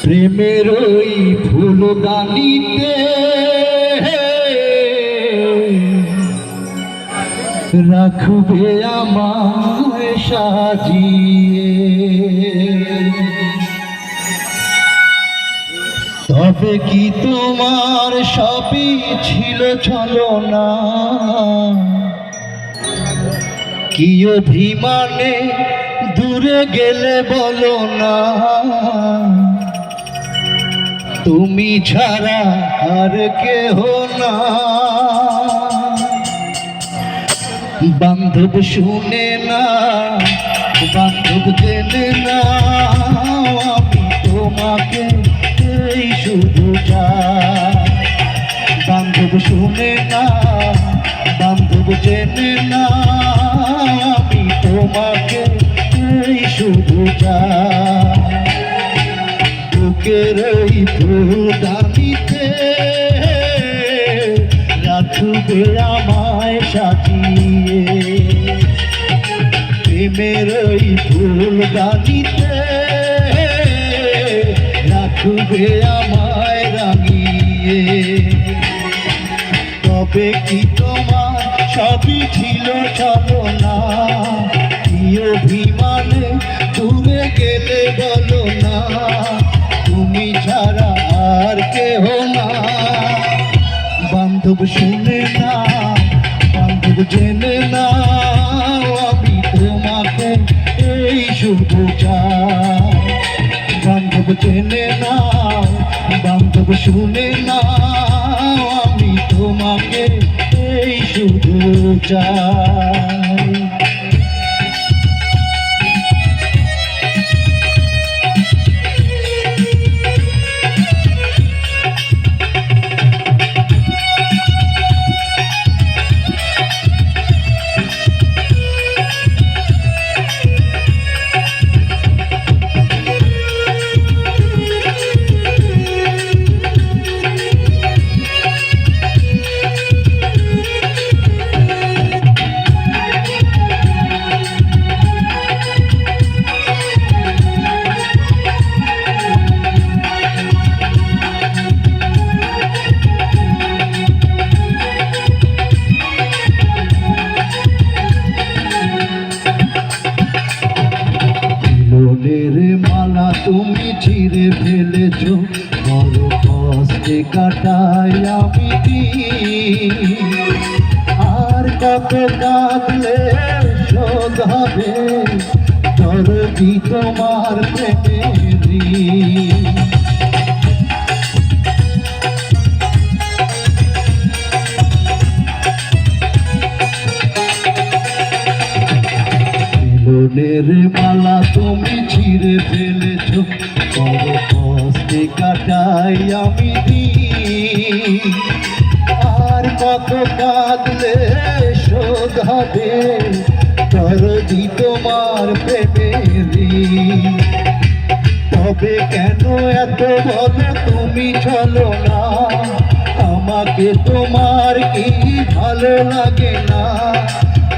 প্রেমের ওই ফুলদানিতে রাখবে আমায় সাজিয়ে, তবে কি তোমার সবই ছিল ছলনা? কি অভিমানে দূরে গেলে বলো না, তুমি ছাড়া আর কেহ না। বান্ধব শুনে না, বান্ধব জেনে না, আমি তোমাকে এই শুধু চাই। বান্ধব শুনে না, বান্ধব জেনে না, আমি তোমাকে এই শুধু চাই। বুকের এই ফুলদানিতে রাখবে আমায় সাজিয়ে, প্রেমের ওই ফুলদানিতে রাখবে আমায় রাঙিয়ে। তবে কি তোমার সবই ছিল ছলনা? কি অভিমানে দূরে গেলে বলো না, তুমি ছাড়া আর কেহ না। বান্ধব শুনে না, বান্ধব জেনে না, আমি তোমাকে এই শুধু চাই। বান্ধব জেনে না, বান্ধব শুনে না, আমি তোমাকে এই শুধু চাই। ফুলের মালা তুমি ছিঁড়ে ফেলেছ, বড় কষ্টে কাটাই আমি দিন। আর কত কাঁদলে শোধ হবে দরদি তোমার প্রেমের ঋণ। ফুলের মালা তুমি ছিঁড়ে ফেলেছ, বড় কষ্টে কাটাই আমি দিন। আর কত কাঁদলে শোধ হবে দরদি তোমার প্রেমের ঋণ। তবে কেন এত বলো তুমি ছলনা? আমাকে তোমার কি ভালো লাগে না?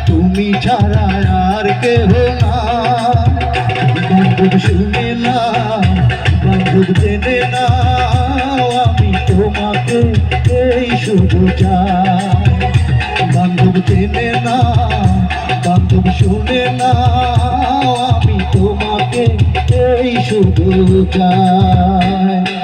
তুমি ছাড়া আর কেহ না। বান্ধব শুনে না, বান্ধব জেনে না, আমি তোমাকে এই শুধু চাই। বান্ধব জেনে না, বান্ধব শুনে না, আমি তোমাকে এই শুধু চাই।